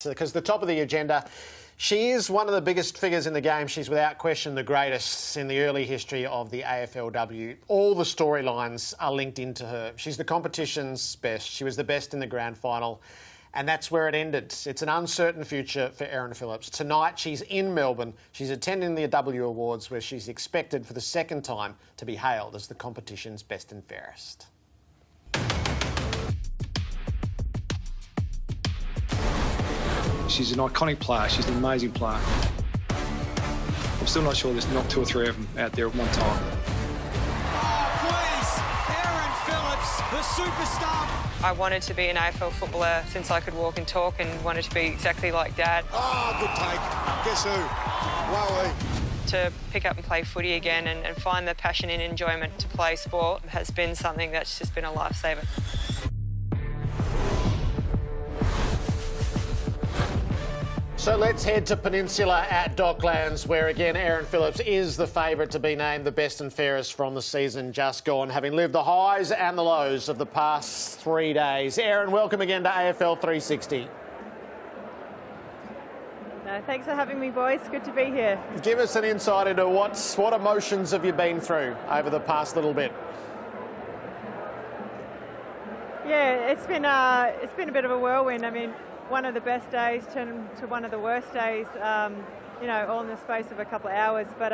because the top of the agenda, she is one of the biggest figures in the game. She's without question the greatest in the early history of the AFLW. All the storylines are linked into her. She's the competition's best. She was the best in the grand final. And that's where it ended. It's an uncertain future for Erin Phillips. Tonight, she's in Melbourne. She's attending the W Awards, where she's expected for the second time to be hailed as the competition's best and fairest. She's an iconic player. She's an amazing player. I'm still not sure there's not 2 or 3 of them out there at one time. Oh, please, Erin Phillips, the superstar. I wanted to be an AFL footballer since I could walk and talk, and wanted to be exactly like Dad. Oh, good take. Guess who? Wowee. To pick up and play footy again and find the passion and enjoyment to play sport has been something that's just been a lifesaver. So let's head to Peninsula at Docklands, where again Erin Phillips is the favourite to be named the best and fairest from the season just gone, having lived the highs and the lows of the past 3 days. Erin, welcome again to AFL360. Thanks for having me, boys. Good to be here. Give us an insight into what emotions have you been through over the past little bit? Yeah, it's been a bit of a whirlwind. I mean, one of the best days turned to one of the worst days, you know, all in the space of a couple of hours. But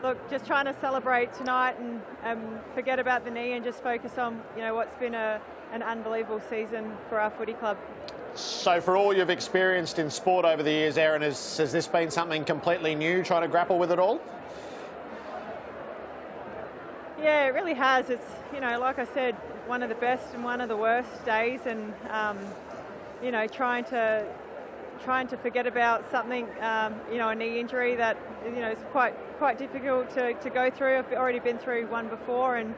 look, just trying to celebrate tonight and forget about the knee and just focus on, you know, what's been an unbelievable season for our footy club. So for all you've experienced in sport over the years, Erin, has this been something completely new, trying to grapple with it all? Yeah, it really has. It's, you know, like I said, one of the best and one of the worst days, and you know, trying to forget about something, you know, a knee injury that, you know, is quite difficult to go through. I've already been through one before, and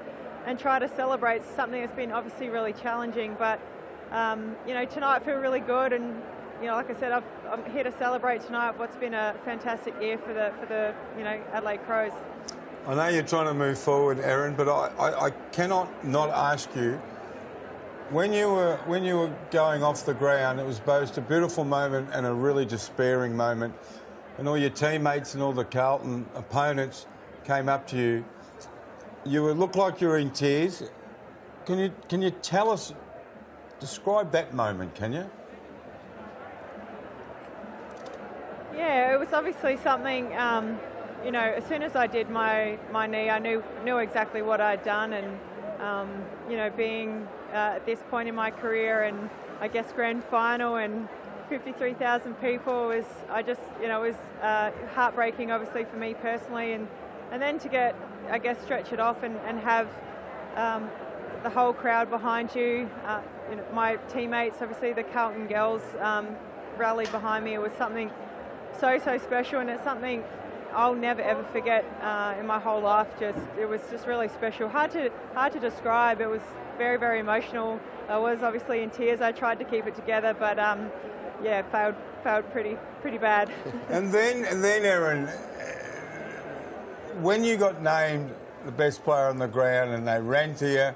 try to celebrate something that's been obviously really challenging. But you know, tonight I feel really good, and you know, like I said, I'm here to celebrate tonight what's been a fantastic year for the you know, Adelaide Crows. I know you're trying to move forward, Erin, but I cannot not ask you. When you were going off the ground, it was both a beautiful moment and a really despairing moment. And all your teammates and all the Carlton opponents came up to you. You looked like you were in tears. Can you tell us, describe that moment, can you? Yeah, it was obviously something, you know, as soon as I did my knee, I knew exactly what I'd done, and you know, being at this point in my career, and I guess grand final and 53,000 people was, you know, it was heartbreaking, obviously for me personally, and then to get, I guess, stretch it off and have the whole crowd behind you. You know, my teammates, obviously the Carlton girls, rallied behind me. It was something so special, and it's something I'll never ever forget in my whole life. It was just really special. Hard to describe. It was very, very emotional. I was obviously in tears. I tried to keep it together, but yeah, failed pretty bad. And then, Erin, when you got named the best player on the ground, and they ran to you,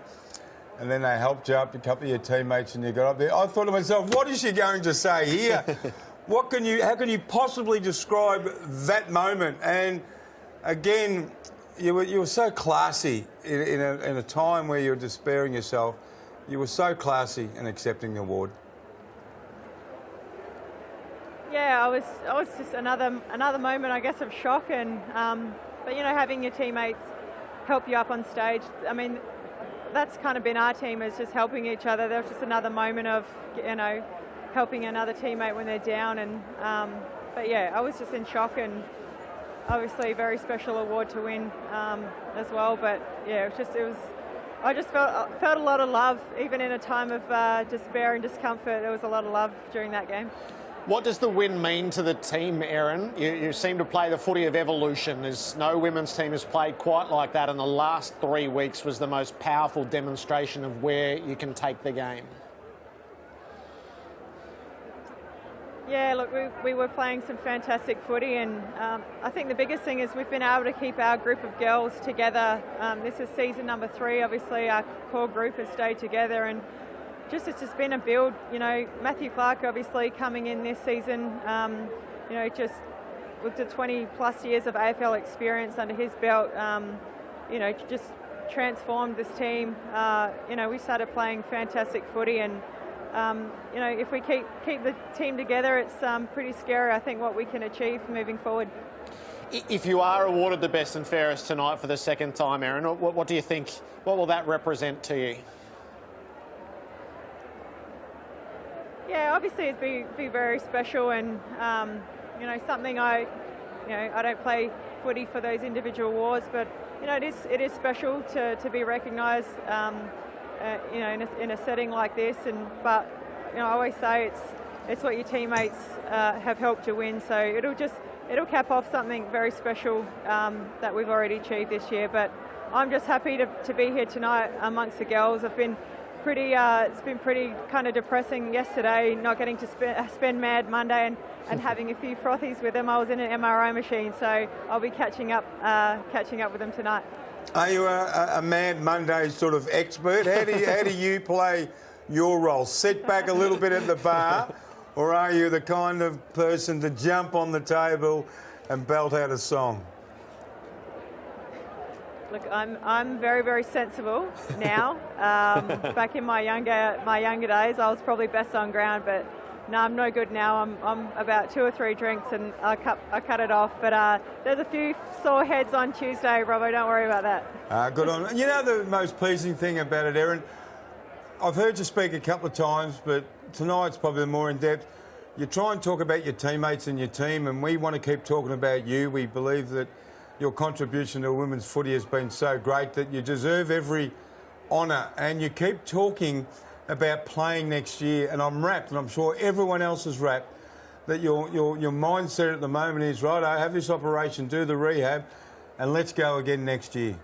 and then they helped you up, a couple of your teammates, and you got up there, I thought to myself, what is she going to say here? How can you possibly describe that moment? And again, you were so classy in a time where you were despairing yourself. You were so classy in accepting the award. Yeah, I was just another moment, I guess, of shock, and but you know, having your teammates help you up on stage. I mean, that's kind of been our team, is just helping each other. There was just another moment of, you know, helping another teammate when they're down, and but yeah, I was just in shock, and obviously a very special award to win as well. But yeah, I just felt a lot of love, even in a time of despair and discomfort. There was a lot of love during that game. What does the win mean to the team, Erin? You seem to play the footy of evolution. There's no women's team has played quite like that, and the last 3 weeks was the most powerful demonstration of where you can take the game. Yeah, look, we were playing some fantastic footy, and I think the biggest thing is we've been able to keep our group of girls together. This is season number 3. Obviously, our core group has stayed together, and it's just been a build. You know, Matthew Clark obviously coming in this season, you know, just with the 20 plus years of AFL experience under his belt, you know, just transformed this team. You know, we started playing fantastic footy, and you know, if we keep the team together, it's pretty scary, I think, what we can achieve moving forward. If you are awarded the best and fairest tonight for the second time, Erin, what do you think? What will that represent to you? Yeah, obviously it'd be very special, and you know, something I don't play footy for those individual awards, but you know, it is special to be recognised, you know, in a setting like this. But you know, I always say it's what your teammates have helped you win. So it'll cap off something very special that we've already achieved this year. But I'm just happy to be here tonight amongst the girls. I've been it's been pretty kind of depressing yesterday, not getting to spend Mad Monday and having a few frothies with them. I was in an MRI machine, so I'll be catching up with them tonight. Are you a Mad Monday sort of expert? How do you play your role? Sit back a little bit at the bar, or are you the kind of person to jump on the table and belt out a song? Look, I'm very, very sensible now. Back in my younger days, I was probably best on ground, but no, I'm no good now. I'm about 2 or 3 drinks and I cut it off. But there's a few sore heads on Tuesday, Robbo. Don't worry about that. Good on. You know the most pleasing thing about it, Erin? I've heard you speak a couple of times, but tonight's probably more in depth. You try and talk about your teammates and your team, and we want to keep talking about you. We believe that your contribution to women's footy has been so great that you deserve every honour, and you keep talking about playing next year, and I'm rapt, and I'm sure everyone else is rapt, that your mindset at the moment is, right, I have this operation, do the rehab, and let's go again next year.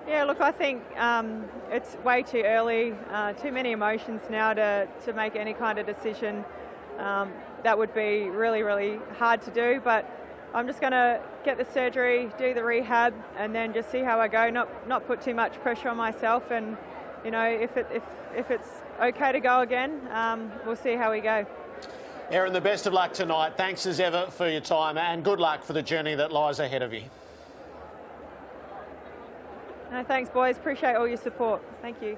Yeah, look, I think it's way too early, too many emotions now to make any kind of decision. That would be really, really hard to do, but I'm just going to get the surgery, do the rehab, and then just see how I go. Not put too much pressure on myself, and you know, if it's okay to go again, we'll see how we go. Erin, the best of luck tonight. Thanks as ever for your time, and good luck for the journey that lies ahead of you. No, thanks, boys. Appreciate all your support. Thank you.